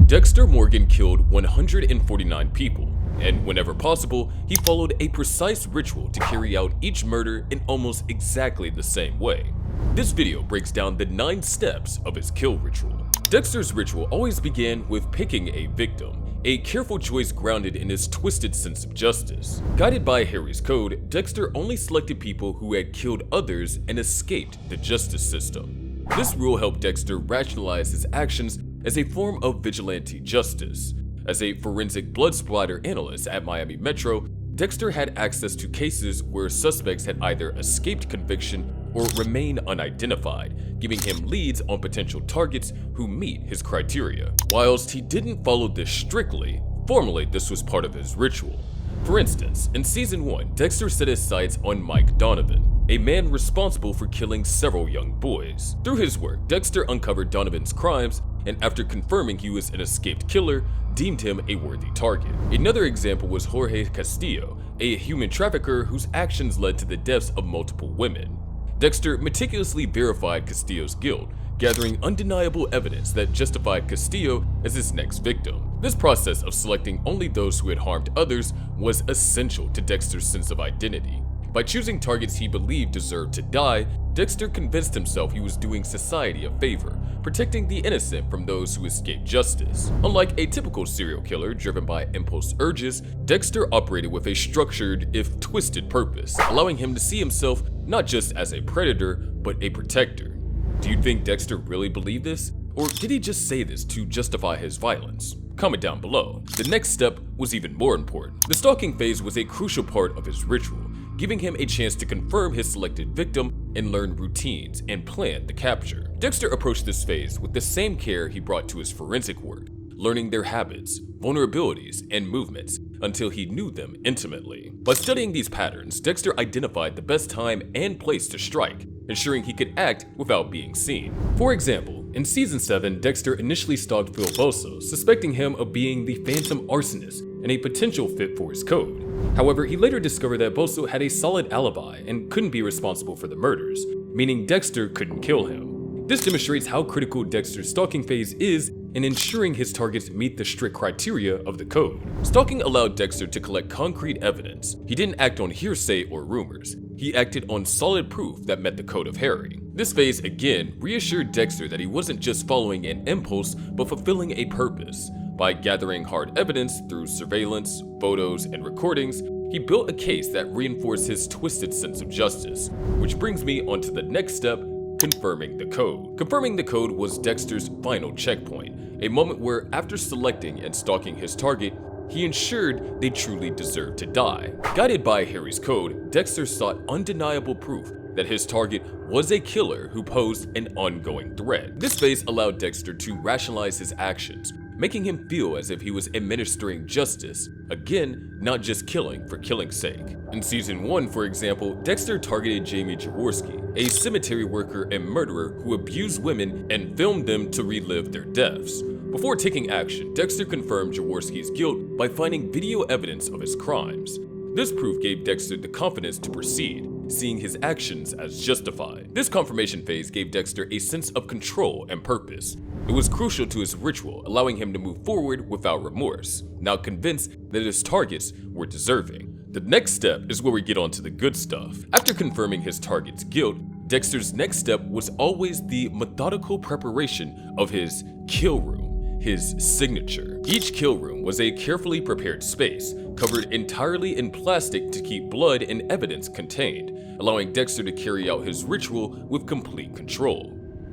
Dexter Morgan killed 149 people, and whenever possible, he followed a precise ritual to carry out each murder in almost exactly the same way. This video breaks down the 9 steps of his kill ritual. Dexter's ritual always began with picking a victim, a careful choice grounded in his twisted sense of justice. Guided by Harry's code, Dexter only selected people who had killed others and escaped the justice system. This rule helped Dexter rationalize his actions as a form of vigilante justice. As a forensic blood splatter analyst at Miami Metro, Dexter had access to cases where suspects had either escaped conviction or remain unidentified, giving him leads on potential targets who meet his criteria. Whilst he didn't follow this strictly, formally this was part of his ritual. For instance, in Season 1, Dexter set his sights on Mike Donovan, a man responsible for killing several young boys. Through his work, Dexter uncovered Donovan's crimes, and after confirming he was an escaped killer, deemed him a worthy target. Another example was Jorge Castillo, a human trafficker whose actions led to the deaths of multiple women. Dexter meticulously verified Castillo's guilt, gathering undeniable evidence that justified Castillo as his next victim. This process of selecting only those who had harmed others was essential to Dexter's sense of identity. By choosing targets he believed deserved to die, Dexter convinced himself he was doing society a favor, protecting the innocent from those who escaped justice. Unlike a typical serial killer driven by impulse urges, Dexter operated with a structured, if twisted, purpose, allowing him to see himself not just as a predator, but a protector. Do you think Dexter really believed this? Or did he just say this to justify his violence? Comment down below. The next step was even more important. The stalking phase was a crucial part of his ritual, giving him a chance to confirm his selected victim and learn routines and plan the capture. Dexter approached this phase with the same care he brought to his forensic work, learning their habits, vulnerabilities, and movements until he knew them intimately. By studying these patterns, Dexter identified the best time and place to strike, ensuring he could act without being seen. For example, in Season 7, Dexter initially stalked Phil Bosso, suspecting him of being the phantom arsonist and a potential fit for his code. However, he later discovered that Bosso had a solid alibi and couldn't be responsible for the murders, meaning Dexter couldn't kill him. This demonstrates how critical Dexter's stalking phase is in ensuring his targets meet the strict criteria of the code. Stalking allowed Dexter to collect concrete evidence. He didn't act on hearsay or rumors. He acted on solid proof that met the code of Harry. This phase again reassured Dexter that he wasn't just following an impulse, but fulfilling a purpose. By gathering hard evidence through surveillance, photos, and recordings, he built a case that reinforced his twisted sense of justice. Which brings me onto the next step, confirming the code. Confirming the code was Dexter's final checkpoint, a moment where, after selecting and stalking his target, he ensured they truly deserved to die. Guided by Harry's code, Dexter sought undeniable proof that his target was a killer who posed an ongoing threat. This phase allowed Dexter to rationalize his actions, making him feel as if he was administering justice, again, not just killing for killing's sake. In Season 1, for example, Dexter targeted Jamie Jaworski, a cemetery worker and murderer who abused women and filmed them to relive their deaths. Before taking action, Dexter confirmed Jaworski's guilt by finding video evidence of his crimes. This proof gave Dexter the confidence to proceed, seeing his actions as justified. This confirmation phase gave Dexter a sense of control and purpose. It was crucial to his ritual, allowing him to move forward without remorse, now convinced that his targets were deserving. The next step is where we get onto the good stuff. After confirming his target's guilt, Dexter's next step was always the methodical preparation of his kill room, his signature. Each kill room was a carefully prepared space, covered entirely in plastic to keep blood and evidence contained, allowing Dexter to carry out his ritual with complete control.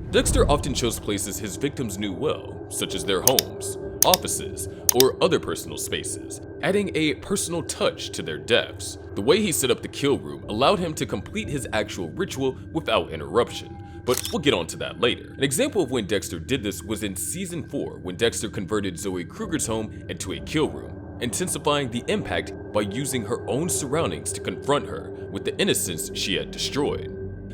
Dexter often chose places his victims knew well, such as their homes, offices, or other personal spaces, adding a personal touch to their deaths. The way he set up the kill room allowed him to complete his actual ritual without interruption, but we'll get onto that later. An example of when Dexter did this was in Season 4, when Dexter converted Zoe Kruger's home into a kill room, intensifying the impact by using her own surroundings to confront her with the innocence she had destroyed.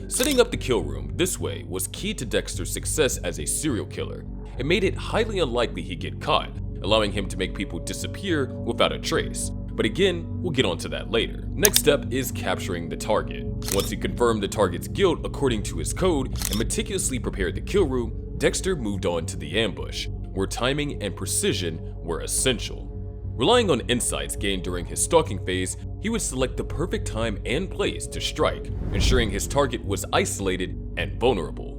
Setting up the kill room this way was key to Dexter's success as a serial killer. It made it highly unlikely he'd get caught, allowing him to make people disappear without a trace. But again, we'll get onto that later. Next step is capturing the target. Once he confirmed the target's guilt according to his code and meticulously prepared the kill room, Dexter moved on to the ambush, where timing and precision were essential. Relying on insights gained during his stalking phase, he would select the perfect time and place to strike, ensuring his target was isolated and vulnerable.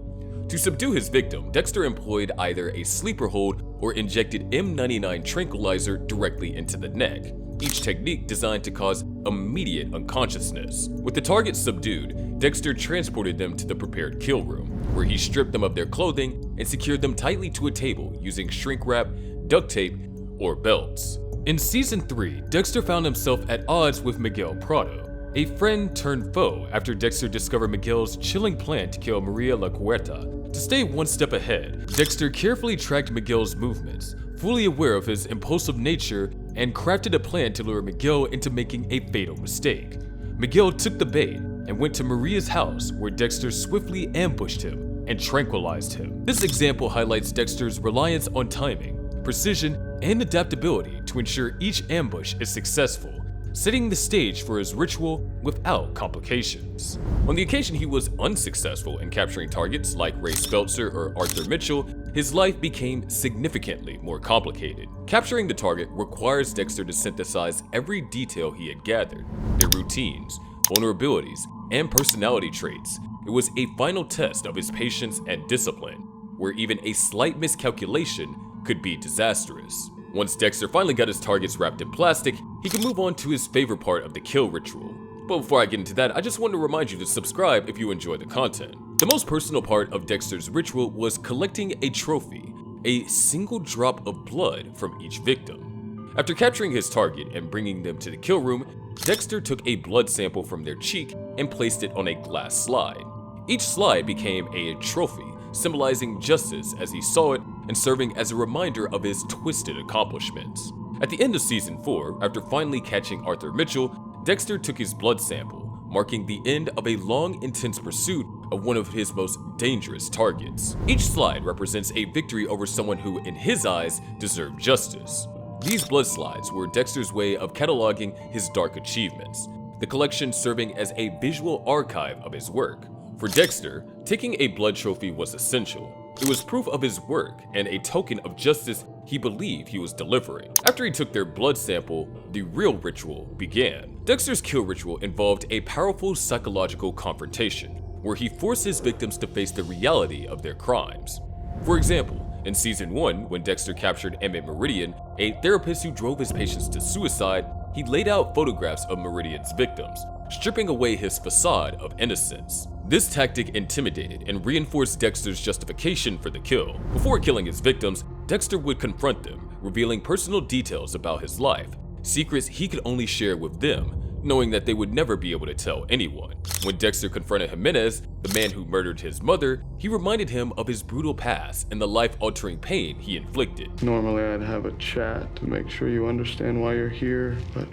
To subdue his victim, Dexter employed either a sleeper hold or injected M99 tranquilizer directly into the neck, each technique designed to cause immediate unconsciousness. With the target subdued, Dexter transported them to the prepared kill room, where he stripped them of their clothing and secured them tightly to a table using shrink wrap, duct tape, or belts. In Season 3, Dexter found himself at odds with Miguel Prado, a friend turned foe after Dexter discovered Miguel's chilling plan to kill Maria La Huerta. To stay one step ahead, Dexter carefully tracked Miguel's movements, fully aware of his impulsive nature, and crafted a plan to lure Miguel into making a fatal mistake. Miguel took the bait and went to Maria's house, where Dexter swiftly ambushed him and tranquilized him. This example highlights Dexter's reliance on timing, precision, and adaptability to ensure each ambush is successful, setting the stage for his ritual without complications. On the occasion he was unsuccessful in capturing targets like Ray Speltzer or Arthur Mitchell, his life became significantly more complicated. Capturing the target requires Dexter to synthesize every detail he had gathered, their routines, vulnerabilities, and personality traits. It was a final test of his patience and discipline, where even a slight miscalculation could be disastrous. Once Dexter finally got his targets wrapped in plastic, he could move on to his favorite part of the kill ritual. But before I get into that, I just want to remind you to subscribe if you enjoy the content. The most personal part of Dexter's ritual was collecting a trophy, a single drop of blood from each victim. After capturing his target and bringing them to the kill room, Dexter took a blood sample from their cheek and placed it on a glass slide. Each slide became a trophy, symbolizing justice as he saw it and serving as a reminder of his twisted accomplishments. At the end of Season 4, after finally catching Arthur Mitchell, Dexter took his blood sample, marking the end of a long, intense pursuit of one of his most dangerous targets. Each slide represents a victory over someone who, in his eyes, deserved justice. These blood slides were Dexter's way of cataloging his dark achievements, the collection serving as a visual archive of his work. For Dexter, taking a blood trophy was essential. It was proof of his work and a token of justice he believed he was delivering. After he took their blood sample, the real ritual began. Dexter's kill ritual involved a powerful psychological confrontation, where he forced his victims to face the reality of their crimes. For example, in Season 1, when Dexter captured Emmett Meridian, a therapist who drove his patients to suicide, he laid out photographs of Meridian's victims, stripping away his facade of innocence. This tactic intimidated and reinforced Dexter's justification for the kill. Before killing his victims, Dexter would confront them, revealing personal details about his life, secrets he could only share with them, knowing that they would never be able to tell anyone. When Dexter confronted Jimenez, the man who murdered his mother, he reminded him of his brutal past and the life-altering pain he inflicted. Normally I'd have a chat to make sure you understand why you're here, but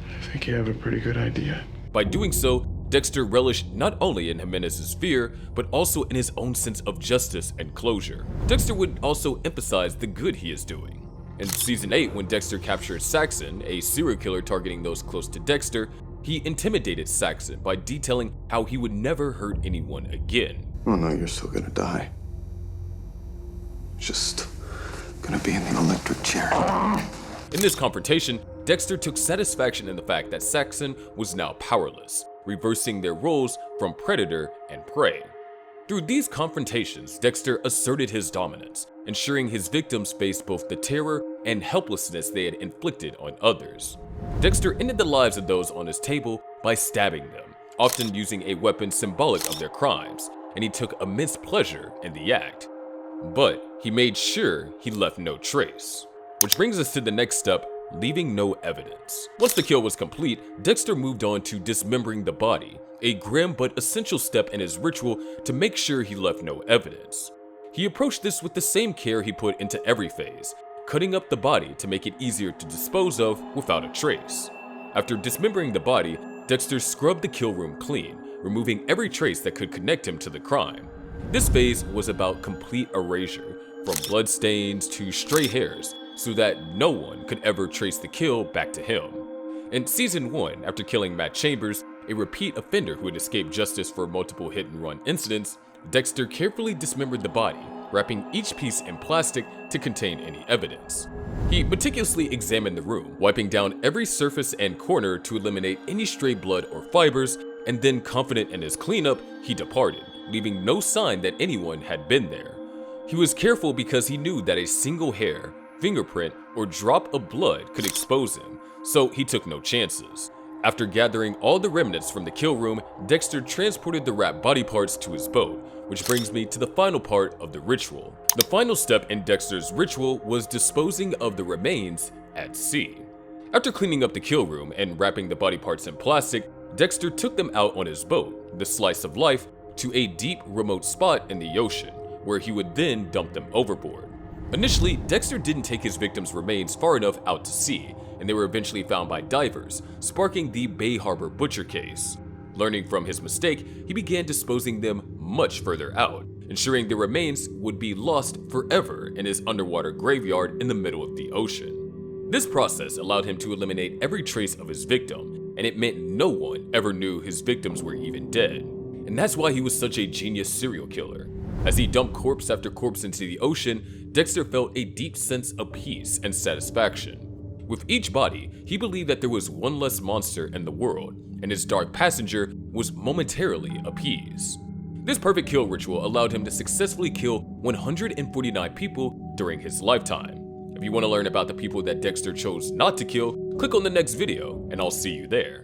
I think you have a pretty good idea. By doing so, Dexter relished not only in Jimenez's fear, but also in his own sense of justice and closure. Dexter would also emphasize the good he is doing. In Season 8, when Dexter captured Saxon, a serial killer targeting those close to Dexter, he intimidated Saxon by detailing how he would never hurt anyone again. Oh no, you're still gonna die. Just gonna be in the electric chair. In this confrontation, Dexter took satisfaction in the fact that Saxon was now powerless, reversing their roles from predator and prey. Through these confrontations, Dexter asserted his dominance, ensuring his victims faced both the terror and helplessness they had inflicted on others. Dexter ended the lives of those on his table by stabbing them, often using a weapon symbolic of their crimes, and he took immense pleasure in the act. But he made sure he left no trace. Which brings us to the next step, leaving no evidence. Once the kill was complete, Dexter moved on to dismembering the body, a grim but essential step in his ritual to make sure he left no evidence. He approached this with the same care he put into every phase, cutting up the body to make it easier to dispose of without a trace. After dismembering the body, Dexter scrubbed the kill room clean, removing every trace that could connect him to the crime. This phase was about complete erasure, from blood stains to stray hairs, so that no one could ever trace the kill back to him. In Season 1, after killing Matt Chambers, a repeat offender who had escaped justice for multiple hit-and-run incidents, Dexter carefully dismembered the body, wrapping each piece in plastic to contain any evidence. He meticulously examined the room, wiping down every surface and corner to eliminate any stray blood or fibers, and then, confident in his cleanup, he departed, leaving no sign that anyone had been there. He was careful because he knew that a single hair, fingerprint, or drop of blood could expose him, so he took no chances. After gathering all the remnants from the kill room, Dexter transported the wrapped body parts to his boat, which brings me to the final part of the ritual. The final step in Dexter's ritual was disposing of the remains at sea. After cleaning up the kill room and wrapping the body parts in plastic, Dexter took them out on his boat, the Slice of Life, to a deep, remote spot in the ocean, where he would then dump them overboard. Initially, Dexter didn't take his victims' remains far enough out to sea, and they were eventually found by divers, sparking the Bay Harbor butcher case. Learning from his mistake, he began disposing them much further out, ensuring the remains would be lost forever in his underwater graveyard in the middle of the ocean. This process allowed him to eliminate every trace of his victim, and it meant no one ever knew his victims were even dead. And that's why he was such a genius serial killer. As he dumped corpse after corpse into the ocean, Dexter felt a deep sense of peace and satisfaction. With each body, he believed that there was one less monster in the world, and his dark passenger was momentarily appeased. This perfect kill ritual allowed him to successfully kill 149 people during his lifetime. If you want to learn about the people that Dexter chose not to kill, click on the next video, and I'll see you there.